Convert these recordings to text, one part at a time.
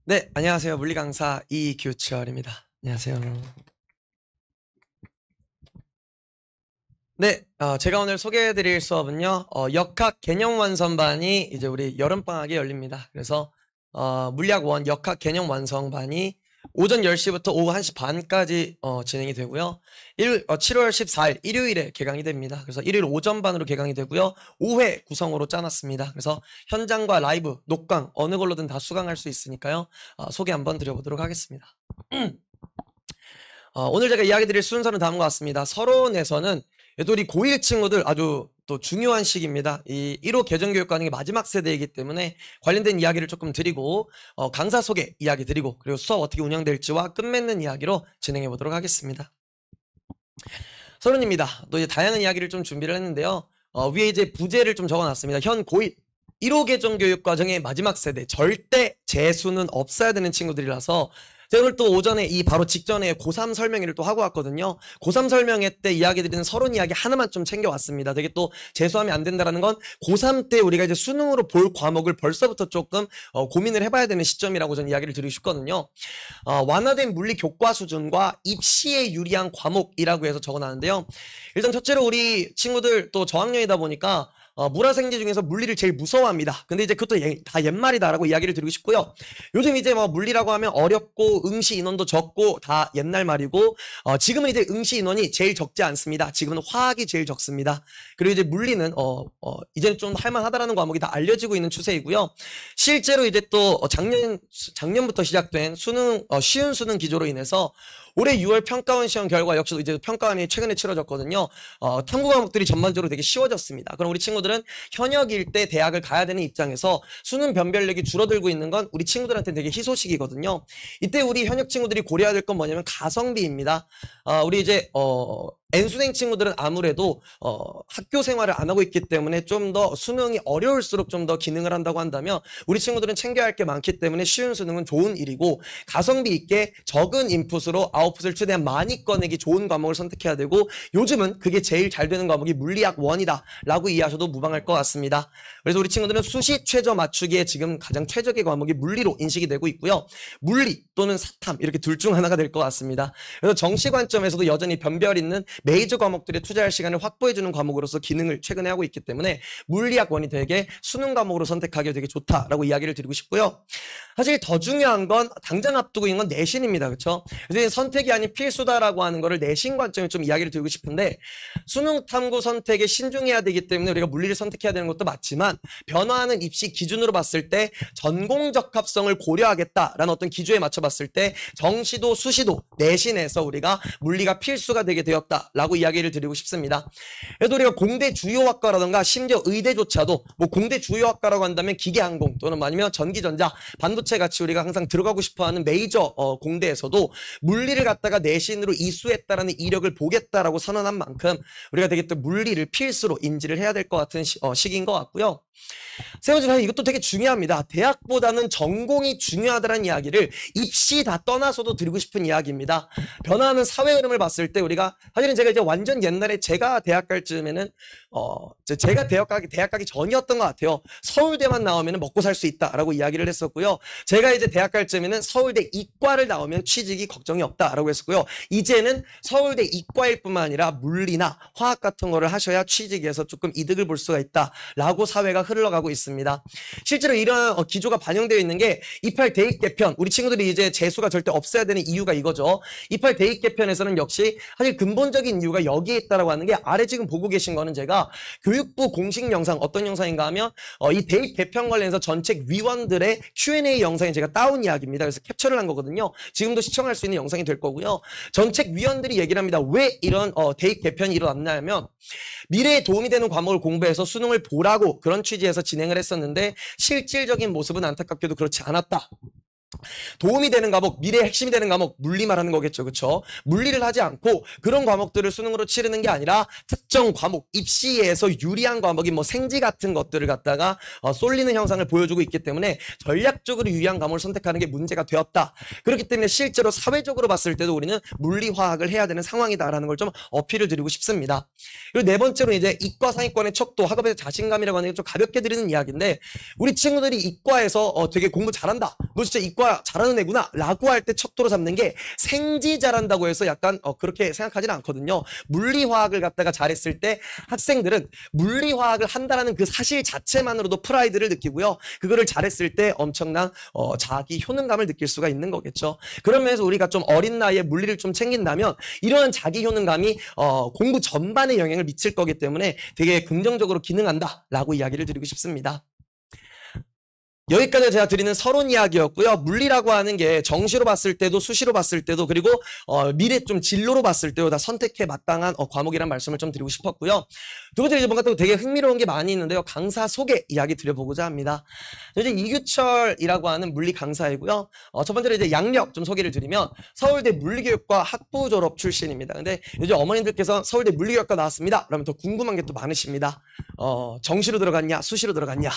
네, 안녕하세요. 물리 강사 이규철입니다. 안녕하세요. 네, 제가 오늘 소개해드릴 수업은요, 역학 개념 완성반이 이제 우리 여름방학에 열립니다. 그래서 물리학 원 역학 개념 완성반이 오전 10시부터 오후 1시 반까지 진행이 되고요. 7월 14일 일요일에 개강이 됩니다. 그래서 일요일 오전반으로 개강이 되고요. 5회 구성으로 짜놨습니다. 그래서 현장과 라이브, 녹강 어느 걸로든 다 수강할 수 있으니까요. 소개 한번 드려보도록 하겠습니다. 오늘 제가 이야기 드릴 순서는 다음과 같습니다. 서론에서는 또 우리 고1 친구들 아주 또 중요한 시기입니다. 이 1호 개정교육과정의 마지막 세대이기 때문에 관련된 이야기를 조금 드리고 강사 소개 이야기 드리고 그리고 수업 어떻게 운영될지와 끝맺는 이야기로 진행해 보도록 하겠습니다. 서론입니다. 또 이제 다양한 이야기를 좀 준비를 했는데요. 위에 이제 부제를 좀 적어놨습니다. 현 고1 1호 개정교육과정의 마지막 세대 절대 재수는 없어야 되는 친구들이라서 제가 오늘 또 오전에 이 바로 직전에 고3 설명회를 또 하고 왔거든요. 고3 설명회 때 이야기 드리는 서론 이야기 하나만 좀 챙겨왔습니다. 되게 또 재수하면 안 된다라는 건 고3 때 우리가 이제 수능으로 볼 과목을 벌써부터 조금 고민을 해봐야 되는 시점이라고 저는 이야기를 드리고 싶거든요. 완화된 물리 교과 수준과 입시에 유리한 과목이라고 해서 적어놨는데요. 일단 첫째로 우리 친구들 또 저학년이다 보니까 물화생지 중에서 물리를 제일 무서워합니다. 근데 이제 그것도 다 옛말이다라고 이야기를 드리고 싶고요. 요즘 이제 뭐 물리라고 하면 어렵고 응시 인원도 적고 다 옛날 말이고 지금은 이제 응시 인원이 제일 적지 않습니다. 지금은 화학이 제일 적습니다. 그리고 이제 물리는 이제는 좀 할만하다라는 과목이 다 알려지고 있는 추세이고요. 실제로 이제 또 작년부터 시작된 쉬운 수능 기조로 인해서 올해 6월 평가원 시험 결과 역시도 이제 평가원이 최근에 치러졌거든요. 탐구 과목들이 전반적으로 되게 쉬워졌습니다. 그럼 우리 친구들은 현역일 때 대학을 가야 되는 입장에서 수능 변별력이 줄어들고 있는 건 우리 친구들한테 되게 희소식이거든요. 이때 우리 현역 친구들이 고려해야 될 건 뭐냐면 가성비입니다. 우리 이제 N수생 친구들은 아무래도 학교 생활을 안 하고 있기 때문에 좀 더 수능이 어려울수록 좀 더 기능을 한다고 한다면 우리 친구들은 챙겨야 할 게 많기 때문에 쉬운 수능은 좋은 일이고 가성비 있게 적은 인풋으로 아웃풋을 최대한 많이 꺼내기 좋은 과목을 선택해야 되고 요즘은 그게 제일 잘 되는 과목이 물리학 1이다 라고 이해하셔도 무방할 것 같습니다. 그래서 우리 친구들은 수시 최저 맞추기에 지금 가장 최적의 과목이 물리로 인식이 되고 있고요. 물리 또는 사탐 이렇게 둘 중 하나가 될 것 같습니다. 그래서 정시 관점에서도 여전히 변별 있는 메이저 과목들에 투자할 시간을 확보해주는 과목으로서 기능을 최근에 하고 있기 때문에 물리학 1이 되게 수능 과목으로 선택하기에 되게 좋다라고 이야기를 드리고 싶고요. 사실 더 중요한 건 당장 앞두고 있는 건 내신입니다. 그렇죠? 그래서 선택이 아닌 필수다라고 하는 거를 내신 관점에 좀 이야기를 드리고 싶은데 수능 탐구 선택에 신중해야 되기 때문에 우리가 물리를 선택해야 되는 것도 맞지만 변화하는 입시 기준으로 봤을 때 전공 적합성을 고려하겠다라는 어떤 기조에 맞춰 봤을 때 정시도 수시도 내신에서 우리가 물리가 필수가 되게 되었다라고 이야기를 드리고 싶습니다. 그래도 우리가 공대 주요학과라든가 심지어 의대조차도 뭐 공대 주요학과라고 한다면 기계항공 또는 아니면 전기전자, 반도체 같이 우리가 항상 들어가고 싶어하는 메이저 공대에서도 물리를 갖다가 내신으로 이수했다라는 이력을 보겠다라고 선언한 만큼 우리가 되게 또 물리를 필수로 인지를 해야 될 것 같은 시기인 것 같고요. 세 번째로 이것도 되게 중요합니다. 대학보다는 전공이 중요하다는 이야기를 입시 다 떠나서도 드리고 싶은 이야기입니다. 변화하는 사회 흐름을 봤을 때 우리가 사실은 제가 이제 완전 옛날에 제가 대학 갈 즈음에는 제가 대학 가기 전이었던 것 같아요. 서울대만 나오면 먹고 살 수 있다라고 이야기를 했었고요. 제가 이제 대학 갈 즈음에는 서울대 이과를 나오면 취직이 걱정이 없다라고 했었고요. 이제는 서울대 이과일 뿐만 아니라 물리나 화학 같은 거를 하셔야 취직에서 조금 이득을 볼 수가 있다라고 사회가 흘러가고 있습니다. 실제로 이런 기조가 반영되어 있는 게 28 대입 개편, 우리 친구들이 이제 재수가 절대 없어야 되는 이유가 이거죠. 28 대입 개편에서는 역시 사실 근본적인 이유가 여기에 있다라고 하는 게 아래 지금 보고 계신 거는 제가 교육부 공식 영상 어떤 영상인가 하면 이 대입 개편 관련해서 전책 위원들의 Q&A 영상이 제가 따온 이야기입니다. 그래서 캡처를 한 거거든요. 지금도 시청할 수 있는 영상이 될 거고요. 전책 위원들이 얘기를 합니다. 왜 이런 대입 개편이 일어났냐면 미래에 도움이 되는 과목을 공부해서 수능을 보라고 그런 취지에서 진행을 했었는데 실질적인 모습은 안타깝게도 그렇지 않았다. 도움이 되는 과목, 미래의 핵심이 되는 과목, 물리 말하는 거겠죠. 그렇죠? 물리를 하지 않고 그런 과목들을 수능으로 치르는 게 아니라 특정 과목, 입시에서 유리한 과목인 뭐 생지 같은 것들을 갖다가 쏠리는 형상을 보여주고 있기 때문에 전략적으로 유리한 과목을 선택하는 게 문제가 되었다. 그렇기 때문에 실제로 사회적으로 봤을 때도 우리는 물리화학을 해야 되는 상황이다라는 걸 좀 어필을 드리고 싶습니다. 그리고 네 번째로 이제 이과 상위권의 척도, 학업에서 자신감이라고 하는 게 좀 가볍게 드리는 이야기인데 우리 친구들이 이과에서 되게 공부 잘한다. 너 진짜 이과 잘하는 애구나 라고 할 때 척도로 잡는 게 생지 잘한다고 해서 약간 그렇게 생각하지는 않거든요. 물리화학을 갖다가 잘했을 때 학생들은 물리화학을 한다라는 그 사실 자체만으로도 프라이드를 느끼고요. 그거를 잘했을 때 엄청난 자기 효능감을 느낄 수가 있는 거겠죠. 그런 면에서 우리가 좀 어린 나이에 물리를 좀 챙긴다면 이러한 자기 효능감이 공부 전반에 영향을 미칠 거기 때문에 되게 긍정적으로 기능한다라고 이야기를 드리고 싶습니다. 여기까지 제가 드리는 서론 이야기였고요. 물리라고 하는 게 정시로 봤을 때도 수시로 봤을 때도 그리고 미래 좀 진로로 봤을 때도 다 선택해 마땅한 과목이란 말씀을 좀 드리고 싶었고요. 두 번째 이제 뭔가 또 되게 흥미로운 게 많이 있는데요. 강사 소개 이야기 드려보고자 합니다. 이제 이규철이라고 하는 물리 강사이고요. 첫 번째로 이제 양력 좀 소개를 드리면 서울대 물리교육과 학부 졸업 출신입니다. 근데 요즘 어머님들께서 서울대 물리교육과 나왔습니다. 그러면 더 궁금한 게 또 많으십니다. 정시로 들어갔냐 수시로 들어갔냐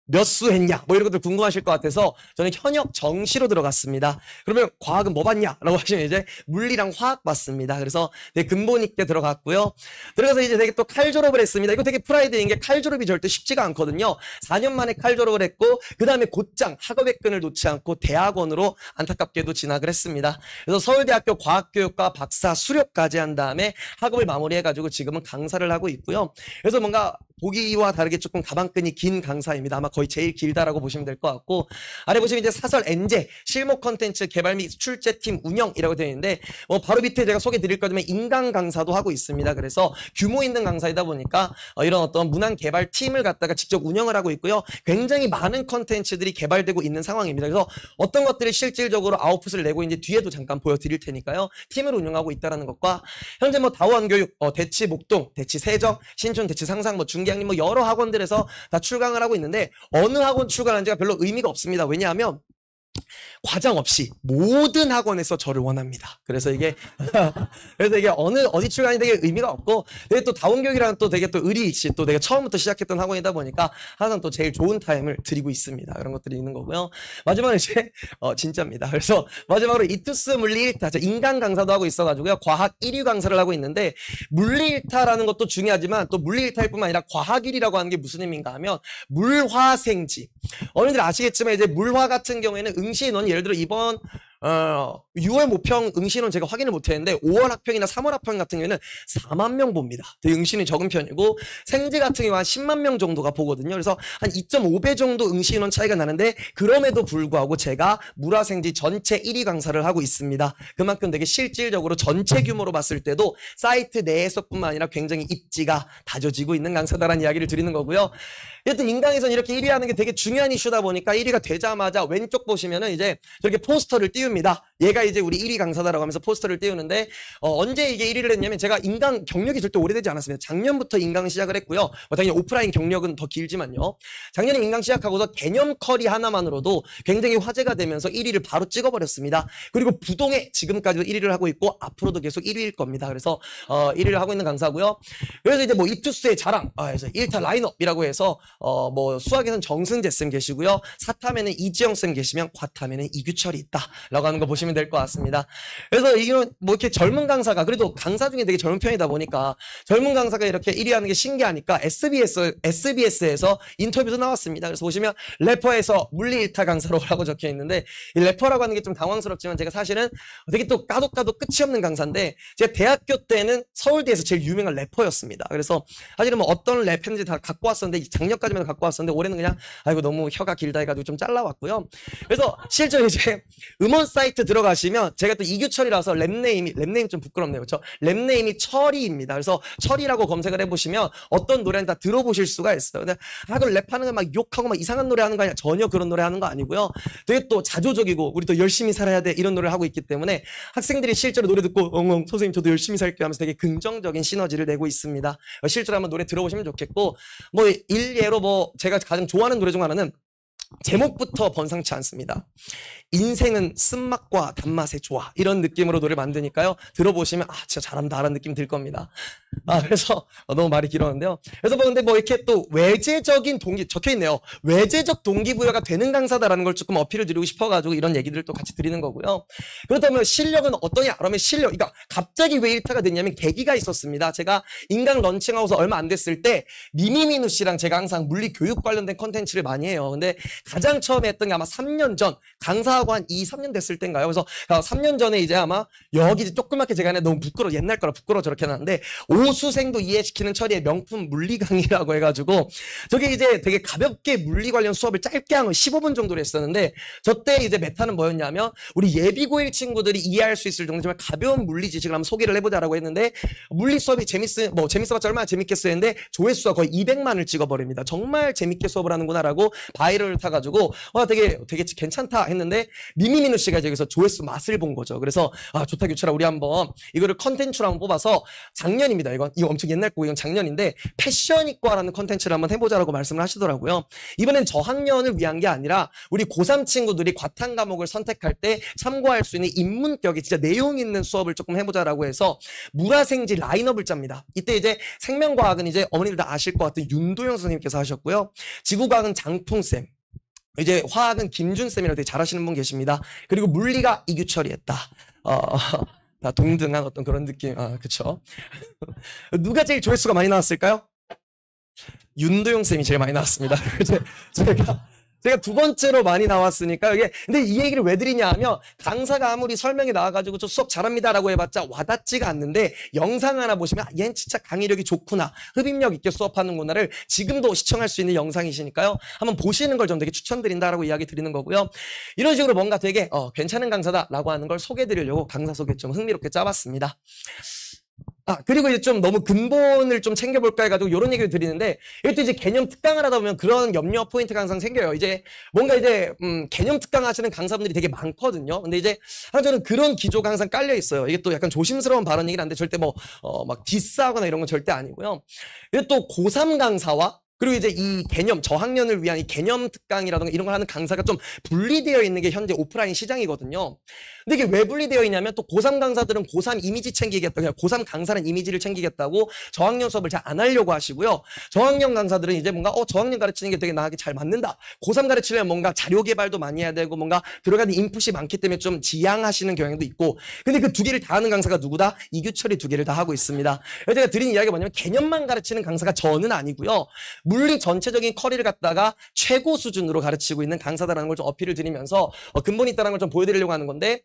몇 수 했냐 뭐 이런 것들 궁금하실 것 같아서 저는 현역 정시로 들어갔습니다. 그러면 과학은 뭐 봤냐 라고 하시면 이제 물리랑 화학 봤습니다. 그래서 되게 근본 있게 들어갔고요. 들어가서 이제 되게 또 칼 졸업을 했습니다. 이거 되게 프라이드인 게 칼 졸업이 절대 쉽지가 않거든요. 4년 만에 칼 졸업을 했고 그 다음에 곧장 학업의 끈을 놓지 않고 대학원으로 안타깝게도 진학을 했습니다. 그래서 서울대학교 과학교육과 박사 수료까지 한 다음에 학업을 마무리해가지고 지금은 강사를 하고 있고요. 그래서 뭔가 보기와 다르게 조금 가방끈이 긴 강사입니다. 아마 거의 제일 길다라고 보시면 될 것 같고 아래 보시면 이제 사설 엔제 실무 콘텐츠 개발 및 출제팀 운영이라고 되어 있는데 바로 밑에 제가 소개 드릴 거면 인강 강사도 하고 있습니다. 그래서 규모 있는 강사이다 보니까 이런 어떤 문항 개발 팀을 갖다가 직접 운영을 하고 있고요. 굉장히 많은 콘텐츠들이 개발되고 있는 상황입니다. 그래서 어떤 것들이 실질적으로 아웃풋을 내고 있는지 뒤에도 잠깐 보여드릴 테니까요. 팀을 운영하고 있다는 것과 현재 다원교육, 대치 목동, 대치 세정, 신촌, 대치 상상, 중계학림 여러 학원들에서 다 출강을 하고 있는데 어느 학원 출강하는지가 별로 의미가 없습니다. 왜냐하면 과장 없이 모든 학원에서 저를 원합니다. 그래서 이게 어디 출간이 되게 의미가 없고 되게 또 다원교육이라는 또 되게 또 의리 있이 또 되게 처음부터 시작했던 학원이다 보니까 항상 또 제일 좋은 타임을 드리고 있습니다. 그런 것들이 있는 거고요. 마지막으로 이제 진짜입니다. 그래서 마지막으로 이투스 물리 1타 인강 강사도 하고 있어가지고요. 과학 1위 강사를 하고 있는데 물리 1타라는 것도 중요하지만 또 물리 1타일 뿐만 아니라 과학 1위라고 하는 게 무슨 의미인가 하면 물화생지. 어른들 아시겠지만 이제 물화 같은 경우에는 응시인원이 예를 들어 이번 6월 모평 응시인원 제가 확인을 못했는데 5월 학평이나 3월 학평 같은 경우에는 4만 명 봅니다. 되게 응시인이 적은 편이고 생지 같은 경우 한 10만 명 정도가 보거든요. 그래서 한 2.5배 정도 응시인원 차이가 나는데 그럼에도 불구하고 제가 물화생지 전체 1위 강사를 하고 있습니다. 그만큼 되게 실질적으로 전체 규모로 봤을 때도 사이트 내에서뿐만 아니라 굉장히 입지가 다져지고 있는 강사다라는 이야기를 드리는 거고요. 여튼 인강에서는 이렇게 1위 하는 게 되게 중요한 이슈다 보니까 1위가 되자마자 왼쪽 보시면은 이제 저렇게 포스터를 띄웁니다. 얘가 이제 우리 1위 강사다라고 하면서 포스터를 띄우는데 언제 이게 1위를 했냐면 제가 인강 경력이 절대 오래되지 않았습니다. 작년부터 인강 시작을 했고요. 당연히 오프라인 경력은 더 길지만요. 작년에 인강 시작하고서 개념 커리 하나만으로도 굉장히 화제가 되면서 1위를 바로 찍어버렸습니다. 그리고 부동에 지금까지도 1위를 하고 있고 앞으로도 계속 1위일 겁니다. 그래서 1위를 하고 있는 강사고요. 그래서 이제 이투스의 자랑, 그래서 1타 라인업이라고 해서 수학에서는 정승재 쌤 계시고요. 사탐에는 이지영 쌤 계시면 과탐에는 이규철이 있다라고 하는 거 보시면 될 것 같습니다. 그래서 이게 이렇게 젊은 강사가 그래도 강사 중에 되게 젊은 편이다 보니까 젊은 강사가 이렇게 1위 하는 게 신기하니까 SBS에서 인터뷰도 나왔습니다. 그래서 보시면 래퍼에서 물리 1타 강사로라고 적혀 있는데 이 래퍼라고 하는 게 좀 당황스럽지만 제가 사실은 되게 또 까도 끝이 없는 강사인데 제가 대학교 때는 서울대에서 제일 유명한 래퍼였습니다. 그래서 사실은 어떤 래퍼인지 다 갖고 왔었는데 작년까지만 갖고 왔었는데 올해는 그냥 아이고 너무 혀가 길다 해가지고 좀 잘라왔고요. 그래서 실제로 이제 음원 사이트 들어가시면 제가 또 이규철이라서 랩네임 좀 부끄럽네요. 그렇죠? 랩네임이 철이입니다. 그래서 철이라고 검색을 해보시면 어떤 노래는 다 들어보실 수가 있어요. 근데 그걸 랩하는 거 막 욕하고 막 이상한 노래 하는 거 아니야? 전혀 그런 노래 하는 거 아니고요. 되게 또 자조적이고 우리 또 열심히 살아야 돼 이런 노래를 하고 있기 때문에 학생들이 실제로 노래 듣고 선생님 저도 열심히 살게요 하면서 되게 긍정적인 시너지를 내고 있습니다. 실제로 한번 노래 들어보시면 좋겠고 일예로 제가 가장 좋아하는 노래 중 하나는 제목부터 번상치 않습니다. 인생은 쓴맛과 단맛의 조화 이런 느낌으로 노래 만드니까요. 들어보시면 진짜 잘한다 라는 느낌 들 겁니다. 그래서 너무 말이 길었는데요. 그래서 뭐 근데 뭐 이렇게 또 외제적인 동기 적혀 있네요. 외제적 동기부여가 되는 강사다라는 걸 조금 어필을 드리고 싶어가지고 이런 얘기들을 또 같이 드리는 거고요. 그렇다면 실력은 어떠냐? 그러면 실력, 그러니까 갑자기 왜 일타가 됐냐면 계기가 있었습니다. 제가 인강 런칭하고서 얼마 안 됐을 때 미미민우 씨랑 제가 항상 물리 교육 관련된 컨텐츠를 많이 해요. 근데 가장 처음에 했던 게 아마 3년 전 강사하고 한 2, 3년 됐을 때인가요? 그래서 3년 전에 이제 아마 여기 이제 조그맣게 제가 너무 부끄러워 옛날 거라 부끄러워 저렇게 해놨는데 오수생도 이해시키는 처리의 명품 물리 강의라고 해가지고 저게 이제 되게 가볍게 물리 관련 수업을 짧게 한 15분 정도로 했었는데 저때 이제 메타는 뭐였냐면 우리 예비고1 친구들이 이해할 수 있을 정도 정말 가벼운 물리 지식을 한번 소개를 해보자라고 했는데 물리 수업이 재밌어봤자 얼마나 재밌겠어요 했는데 조회수가 거의 200만을 찍어버립니다. 정말 재밌게 수업을 하는구나라고 바이럴을 타가지고 되게 괜찮다 했는데 미미민우 씨가 이제 여기서 조회수 맛을 본 거죠. 그래서 좋다 규철아 우리 한번 이거를 컨텐츠로 한번 뽑아서 작년입니다. 이거 엄청 옛날 거고 이건 작년인데 패션이과라는 컨텐츠를 한번 해보자라고 말씀을 하시더라고요. 이번엔 저학년을 위한 게 아니라 우리 고3 친구들이 과탐 과목을 선택할 때 참고할 수 있는 인문격의 진짜 내용 있는 수업을 조금 해보자라고 해서 물화생지 라인업을 짭니다. 이때 이제 생명과학은 이제 어머니들 다 아실 것 같은 윤도영 선생님께서 하셨고요. 지구과학은 장풍쌤, 이제 화학은 김준쌤이라고 되게 잘하시는 분 계십니다. 그리고 물리가 이규철이 했다. 다 동등한 어떤 그런 느낌. 그쵸. 누가 제일 조회수가 많이 나왔을까요? 윤도영 쌤이 제일 많이 나왔습니다. 제가 두 번째로 많이 나왔으니까 이게 근데 이 얘기를 왜 드리냐 하면 강사가 아무리 설명이 나와가지고 저 수업 잘합니다라고 해봤자 와닿지가 않는데 영상 하나 보시면 얘는 진짜 강의력이 좋구나 흡입력 있게 수업하는구나를 지금도 시청할 수 있는 영상이시니까요. 한번 보시는 걸 좀 되게 추천드린다라고 이야기 드리는 거고요. 이런 식으로 뭔가 되게 괜찮은 강사다라고 하는 걸 소개해드리려고 강사 소개 좀 흥미롭게 짜봤습니다. 그리고 이제 좀 너무 근본을 좀 챙겨볼까 해가지고 이런 얘기를 드리는데 이것도 이제 개념 특강을 하다 보면 그런 염려 포인트가 항상 생겨요. 이제 뭔가 이제 개념 특강 하시는 강사분들이 되게 많거든요. 근데 이제 저는 그런 기조가 항상 깔려 있어요. 이게 또 약간 조심스러운 발언이긴 한데 절대 막 디스하거나 이런 건 절대 아니고요. 이게 또 고3 강사와 그리고 이제 이 개념, 저학년을 위한 이 개념 특강이라든가 이런 걸 하는 강사가 좀 분리되어 있는 게 현재 오프라인 시장이거든요. 근데 이게 왜 분리되어 있냐면 또 고3 강사들은 고3 이미지 챙기겠다. 그냥 고3 강사는 이미지를 챙기겠다고 저학년 수업을 잘 안 하려고 하시고요. 저학년 강사들은 이제 뭔가 저학년 가르치는 게 되게 나에게 잘 맞는다. 고3 가르치려면 뭔가 자료 개발도 많이 해야 되고 뭔가 들어가는 인풋이 많기 때문에 좀 지양하시는 경향도 있고 근데 그 두 개를 다 하는 강사가 누구다? 이규철이 두 개를 다 하고 있습니다. 제가 드린 이야기가 뭐냐면 개념만 가르치는 강사가 저는 아니고요. 물리 전체적인 커리를 갖다가 최고 수준으로 가르치고 있는 강사다라는 걸 좀 어필을 드리면서 근본이 있다는 걸 좀 보여드리려고 하는 건데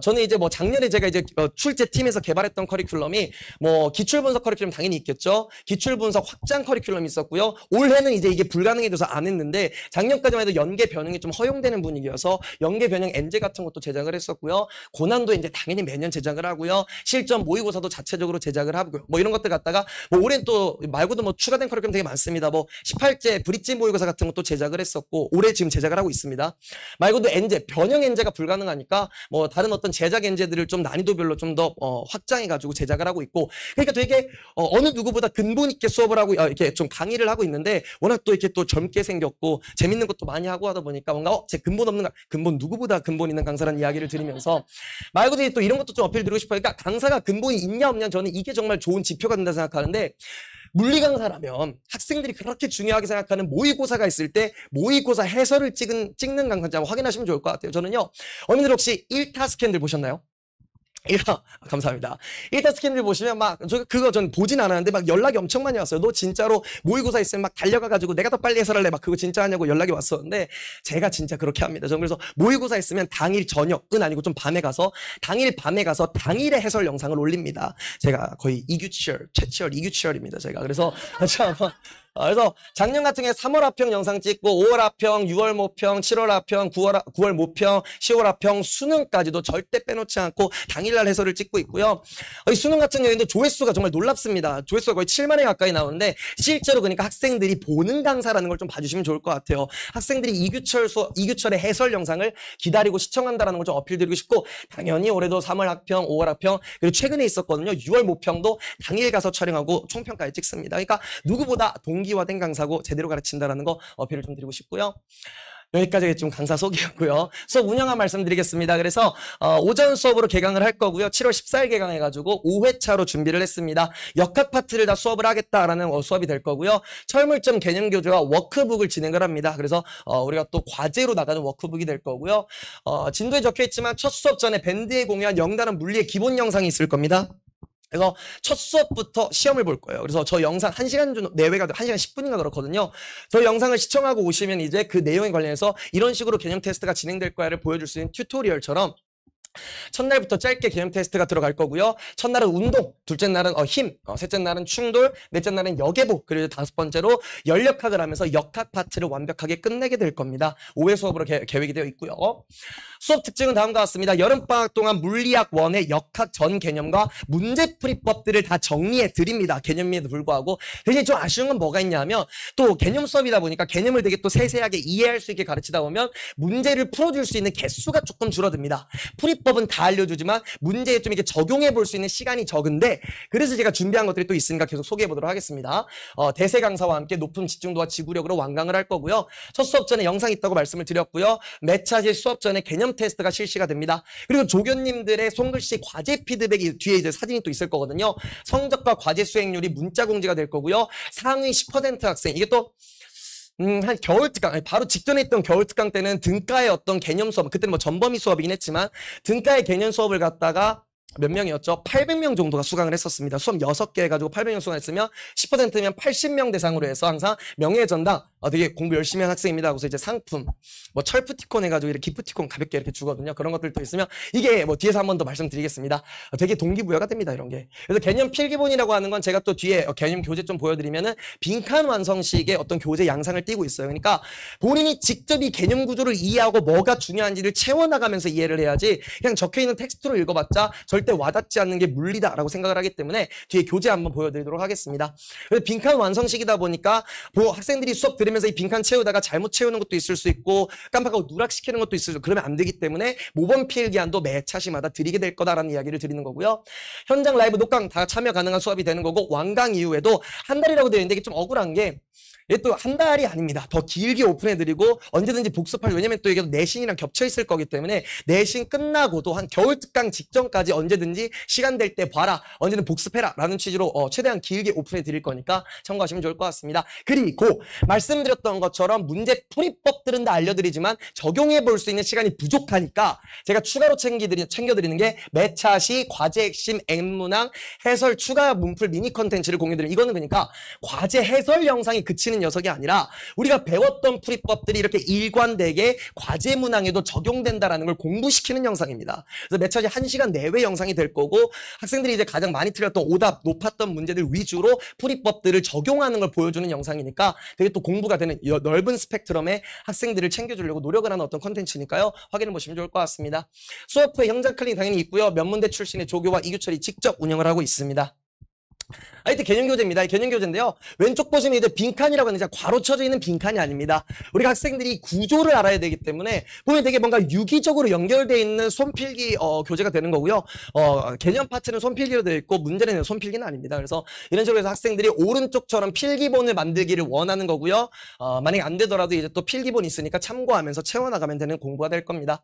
저는 이제 뭐 작년에 제가 이제 출제팀에서 개발했던 커리큘럼이 뭐 기출분석 커리큘럼 당연히 있겠죠. 기출분석 확장 커리큘럼이 있었고요. 올해는 이제 이게 불가능해져서 안 했는데 작년까지만 해도 연계 변형이 좀 허용되는 분위기여서 연계 변형 엔제 같은 것도 제작을 했었고요. 고난도 이제 당연히 매년 제작을 하고요. 실전 모의고사도 자체적으로 제작을 하고요. 뭐 이런 것들 갖다가 뭐 올해는 또 말고도 뭐 추가된 커리큘럼 되게 많습니다. 뭐 18제 브릿지 모의고사 같은 것도 제작을 했었고 올해 지금 제작을 하고 있습니다. 말고도 엔제, 변형 엔제가 불가능하니까 뭐 다른 어떤 제작 엔제들을 좀 난이도별로 좀 더 확장해가지고 제작을 하고 있고 그러니까 되게 어느 누구보다 근본 있게 수업을 하고 이렇게 좀 강의를 하고 있는데 워낙 또 이렇게 또 젊게 생겼고 재밌는 것도 많이 하고 하다 보니까 뭔가 제 근본 없는 근본 누구보다 근본 있는 강사라는 이야기를 드리면서 말고도 또 이런 것도 좀 어필 드리고 싶어요. 그러니까 강사가 근본이 있냐 없냐 저는 이게 정말 좋은 지표가 된다 생각하는데 물리 강사라면 학생들이 그렇게 중요하게 생각하는 모의고사가 있을 때 모의고사 해설을 찍는 강사인지 한번 확인하시면 좋을 것 같아요. 저는요. 어머니들 혹시 1타 스캔들 보셨나요? 감사합니다. 1타 스캔들 보시면 그거 전 보진 않았는데 막 연락이 엄청 많이 왔어요. 너 진짜로 모의고사 있으면 막 달려가가지고 내가 더 빨리 해설할래 막 그거 진짜 하냐고 연락이 왔었는데 제가 진짜 그렇게 합니다. 저는 그래서 모의고사 있으면 당일 저녁은 아니고 좀 밤에 가서 당일 밤에 가서 당일의 해설 영상을 올립니다. 제가 거의 최치열 이규철입니다. 제가 그래서 그래서 작년 같은 경우에 3월 합평 영상 찍고 5월 합평, 6월 모평, 7월 합평, 9월 모평, 10월 합평, 수능까지도 절대 빼놓지 않고 당일날 해설을 찍고 있고요. 이 수능 같은 경우에도 조회수가 정말 놀랍습니다. 조회수가 거의 7만회 가까이 나오는데 실제로 그러니까 학생들이 보는 강사라는 걸 좀 봐주시면 좋을 것 같아요. 학생들이 이규철의 해설 영상을 기다리고 시청한다라는 걸 좀 어필드리고 싶고 당연히 올해도 3월 합평, 5월 합평 그리고 최근에 있었거든요. 6월 모평도 당일 가서 촬영하고 총평까지 찍습니다. 그러니까 누구보다 동기화된 강사고 제대로 가르친다라는 거 어필을 좀 드리고 싶고요. 여기까지 좀 강사 소개였고요. 수업 운영한 말씀드리겠습니다. 그래서 오전 수업으로 개강을 할 거고요. 7월 14일 개강해가지고 5회차로 준비를 했습니다. 역학 파트를 다 수업을 하겠다라는 수업이 될 거고요. 철물점 개념 교재와 워크북을 진행을 합니다. 그래서 우리가 또 과제로 나가는 워크북이 될 거고요. 진도에 적혀있지만 첫 수업 전에 밴드에 공유한 영단원 물리의 기본 영상이 있을 겁니다. 그래서 첫 수업부터 시험을 볼 거예요. 그래서 저 영상 1시간 정도 내외가 1시간 10분인가 그렇거든요. 저 영상을 시청하고 오시면 이제 그 내용에 관련해서 이런 식으로 개념 테스트가 진행될 거야를 보여줄 수 있는 튜토리얼처럼 첫날부터 짧게 개념 테스트가 들어갈 거고요. 첫날은 운동, 둘째 날은 힘, 셋째 날은 충돌, 넷째 날은 여계부, 그리고 다섯 번째로 연력학을 하면서 역학 파트를 완벽하게 끝내게 될 겁니다. 5회 수업으로 계획이 되어 있고요. 수업 특징은 다음과 같습니다. 여름방학 동안 물리학 1의 역학 전 개념과 문제풀이법들을 다 정리해 드립니다. 개념에도 불구하고. 대신 좀 아쉬운 건 뭐가 있냐면 또 개념 수업이다 보니까 개념을 되게 또 세세하게 이해할 수 있게 가르치다 보면 문제를 풀어줄 수 있는 개수가 조금 줄어듭니다. 풀이법은 다 알려주지만 문제에 좀 이렇게 적용해 볼 수 있는 시간이 적은데 그래서 제가 준비한 것들이 또 있으니까 계속 소개해 보도록 하겠습니다. 대세 강사와 함께 높은 집중도와 지구력으로 완강을 할 거고요. 첫 수업 전에 영상 있다고 말씀을 드렸고요. 매 차실 수업 전에 개념 테스트가 실시가 됩니다. 그리고 조교님들의 손글씨 과제 피드백이 뒤에 이제 사진이 또 있을 거거든요. 성적과 과제 수행률이 문자 공지가 될 거고요. 상위 10% 학생 이게 또 한 겨울 특강, 아니, 바로 직전에 있던 겨울 특강 때는 등가의 어떤 개념 수업, 그때는 뭐 전범위 수업이긴 했지만 등가의 개념 수업을 갖다가 몇 명이었죠? 800명 정도가 수강을 했었습니다. 수업 6개 해가지고 800명 수강했으면 10%면 80명 대상으로 해서 항상 명예전당 되게 공부 열심히 한 학생입니다. 그래서 이제 상품, 뭐 철프티콘 해가지고 이렇게 기프티콘 가볍게 이렇게 주거든요. 그런 것들도 있으면 이게 뭐 뒤에서 한 번 더 말씀드리겠습니다. 되게 동기부여가 됩니다. 이런 게. 그래서 개념 필기본이라고 하는 건 제가 또 뒤에 개념 교재 좀 보여드리면은 빈칸 완성식의 어떤 교재 양상을 띄고 있어요. 그러니까 본인이 직접 이 개념 구조를 이해하고 뭐가 중요한지를 채워나가면서 이해를 해야지 그냥 적혀있는 텍스트로 읽어봤자 절대 와닿지 않는 게 물리다라고 생각을 하기 때문에 뒤에 교재 한번 보여드리도록 하겠습니다. 그래서 빈칸 완성식이다 보니까 학생들이 수업 들으면서 이 빈칸 채우다가 잘못 채우는 것도 있을 수 있고 깜빡하고 누락시키는 것도 있을 수 있고 그러면 안 되기 때문에 모범 필기한도 매 차시마다 드리게 될 거다라는 이야기를 드리는 거고요. 현장 라이브 녹강 다 참여 가능한 수업이 되는 거고 완강 이후에도 한 달이라고 되어 있는데 이게 좀 억울한 게 이게 또 한 달이 아닙니다. 더 길게 오픈해드리고 언제든지 복습할 왜냐면 또 이게 내신이랑 겹쳐 있을 거기 때문에 내신 끝나고도 한 겨울 특강 직전까지 언제든지 시간 될 때 봐라 언제든 복습해라 라는 취지로 최대한 길게 오픈해 드릴 거니까 참고하시면 좋을 것 같습니다. 그리고 말씀드렸던 것처럼 문제 풀이법들은 다 알려드리지만 적용해 볼 수 있는 시간이 부족하니까 제가 추가로 챙겨드리는 게 매차시 과제 핵심 N문항 해설 추가 문풀 미니 컨텐츠를 공유드리는 이거는 그러니까 과제 해설 영상이 그치는 녀석이 아니라 우리가 배웠던 풀이법들이 이렇게 일관되게 과제 문항에도 적용된다라는 걸 공부시키는 영상입니다. 그래서 매 차례 1시간 내외 영상이 될 거고 학생들이 이제 가장 많이 틀렸던 오답 높았던 문제들 위주로 풀이법들을 적용하는 걸 보여주는 영상이니까 되게 또 공부가 되는 넓은 스펙트럼의 학생들을 챙겨주려고 노력을 하는 어떤 컨텐츠니까요. 확인해 보시면 좋을 것 같습니다. 수업 후에 현장 클릭 당연히 있고요. 면문대 출신의 조교와 이규철이 직접 운영을 하고 있습니다. 하여튼 개념교재입니다. 개념교재인데요. 왼쪽 보시면 이제 빈칸이라고 하는 이제 괄호 쳐져 있는 빈칸이 아닙니다. 우리가 학생들이 구조를 알아야 되기 때문에 보면 되게 뭔가 유기적으로 연결되어 있는 손필기 교재가 되는 거고요. 개념 파트는 손필기로 되어 있고 문제는 손필기는 아닙니다. 그래서 이런 식으로 해서 학생들이 오른쪽처럼 필기본을 만들기를 원하는 거고요. 만약에 안 되더라도 이제 또 필기본이 있으니까 참고하면서 채워나가면 되는 공부가 될 겁니다.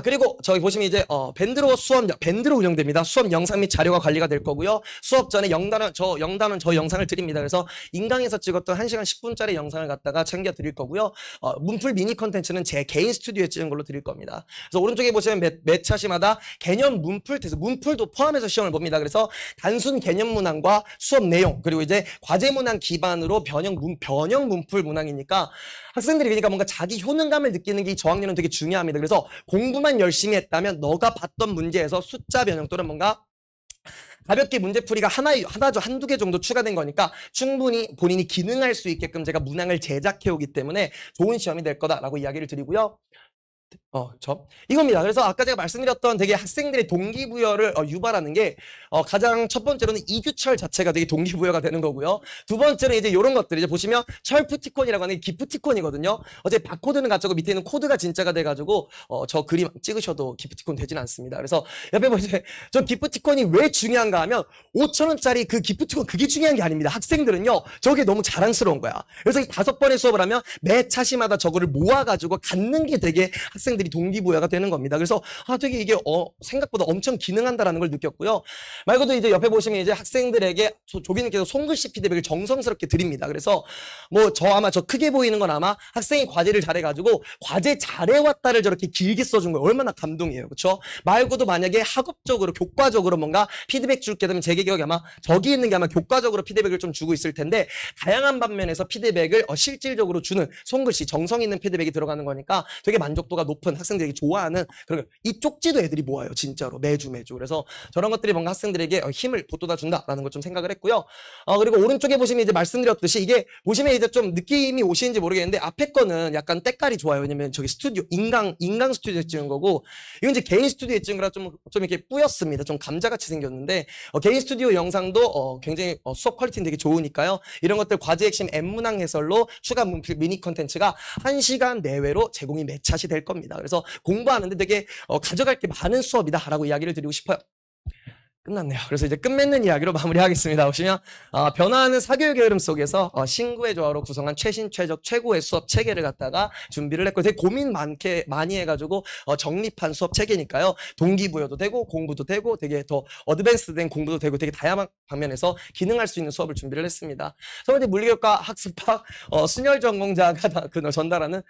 그리고 저기 보시면 이제 밴드로 운영됩니다. 수업 영상 및 자료가 관리가 될 거고요. 수업 전에 저 영상을 드립니다. 그래서 인강에서 찍었던 1시간 10분짜리 영상을 갖다가 챙겨 드릴 거고요. 문풀 미니 컨텐츠는 제 개인 스튜디오에 찍은 걸로 드릴 겁니다. 그래서 오른쪽에 보시면 매 차시마다 개념 문풀 테스트, 문풀도 포함해서 시험을 봅니다. 그래서 단순 개념 문항과 수업 내용 그리고 이제 과제 문항 기반으로 변형 문풀 문항이니까 학생들이 그러니까 뭔가 자기 효능감을 느끼는 게 이 저학년은 되게 중요합니다. 그래서 공부만 열심히 했다면 너가 봤던 문제에서 숫자 변형 또는 뭔가 가볍게 문제풀이가 한두 개 정도 추가된 거니까 충분히 본인이 기능할 수 있게끔 제가 문항을 제작해 오기 때문에 좋은 시험이 될 거다라고 이야기를 드리고요. 이겁니다. 그래서 아까 제가 말씀드렸던 되게 학생들의 동기부여를 유발하는 게 가장 첫 번째로는 이규철 자체가 되게 동기부여가 되는 거고요. 두 번째는 이제 이런 것들 이제 보시면 철프티콘이라고 하는 게 기프티콘이거든요. 어제 바코드는 가짜고 밑에 있는 코드가 진짜가 돼가지고 저 그림 찍으셔도 기프티콘 되진 않습니다. 그래서 옆에 보세요. 저 기프티콘이 왜 중요한가 하면 5,000원짜리 그 기프티콘 그게 중요한 게 아닙니다. 학생들은요 저게 너무 자랑스러운 거야. 그래서 이 5번의 수업을 하면 매 차시마다 저거를 모아가지고 갖는 게 되게 학생들이 동기부여가 되는 겁니다. 그래서 되게 이게 생각보다 엄청 기능한다라는 걸 느꼈고요. 말고도 이제 옆에 보시면 이제 학생들에게 조비님께서 손글씨 피드백을 정성스럽게 드립니다. 그래서 뭐 아마 저 크게 보이는 건 아마 학생이 과제를 잘해가지고 과제 잘해왔다를 저렇게 길게 써준 거예요. 얼마나 감동이에요. 그렇죠? 말고도 만약에 학업적으로 교과적으로 뭔가 피드백 줄 게 되면 제 기억에 아마 저기 있는 게 아마 교과적으로 피드백을 좀 주고 있을 텐데 다양한 방면에서 피드백을 실질적으로 주는 손글씨 정성 있는 피드백이 들어가는 거니까 되게 만족도가 높은 학생들이 좋아하는 그런 이 쪽지도 애들이 모아요. 진짜로 매주. 그래서 저런 것들이 뭔가 학생들에게 힘을 돋돋아 준다라는 걸 좀 생각을 했고요. 그리고 오른쪽에 보시면 이제 말씀드렸듯이 이게 보시면 이제 좀 느낌이 오시는지 모르겠는데 앞에 거는 약간 때깔이 좋아요. 왜냐면 저기 스튜디오 인강 스튜디오에 찍은 거고 이건 이제 개인 스튜디오에 찍은 거라 좀 이렇게 뿌였습니다. 좀 감자같이 생겼는데 개인 스튜디오 영상도 굉장히 수업 퀄리티는 되게 좋으니까요. 이런 것들 과제 핵심 N문항 해설로 추가 문필 미니 컨텐츠가 1시간 내외로 제공이 매차시 될 겁니다. 그래서 공부하는데 되게 가져갈 게 많은 수업이다라고 이야기를 드리고 싶어요. 끝났네요. 그래서 이제 끝맺는 이야기로 마무리하겠습니다. 보시면 변화하는 사교육의 흐름 속에서 신구의 조화로 구성한 최신 최적 최고의 수업 체계를 갖다가 준비를 했고 되게 고민 많이 해가지고 정립한 수업 체계니까요. 동기부여도 되고 공부도 되고 되게 더 어드밴스된 공부도 되고 되게 다양한 방면에서 기능할 수 있는 수업을 준비를 했습니다. 서울대 물리교과 학습학 순열 전공자가 전달하는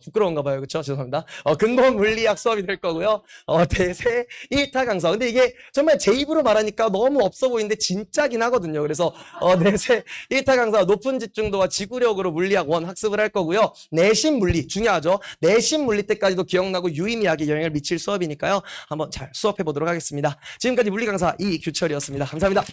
부끄러운가 봐요. 그렇죠? 죄송합니다. 근본 물리학 수업이 될 거고요. 대세 1타 강사. 근데 이게 정말 제 입으로 말하니까 너무 없어 보이는데 진짜긴 하거든요. 그래서 내세 1타 강사 높은 집중도와 지구력으로 물리학 1 학습을 할 거고요. 내신 물리 중요하죠. 내신 물리 때까지도 기억나고 유의미하게 영향을 미칠 수업이니까요. 한번 잘 수업해 보도록 하겠습니다. 지금까지 물리 강사 이규철이었습니다. 감사합니다.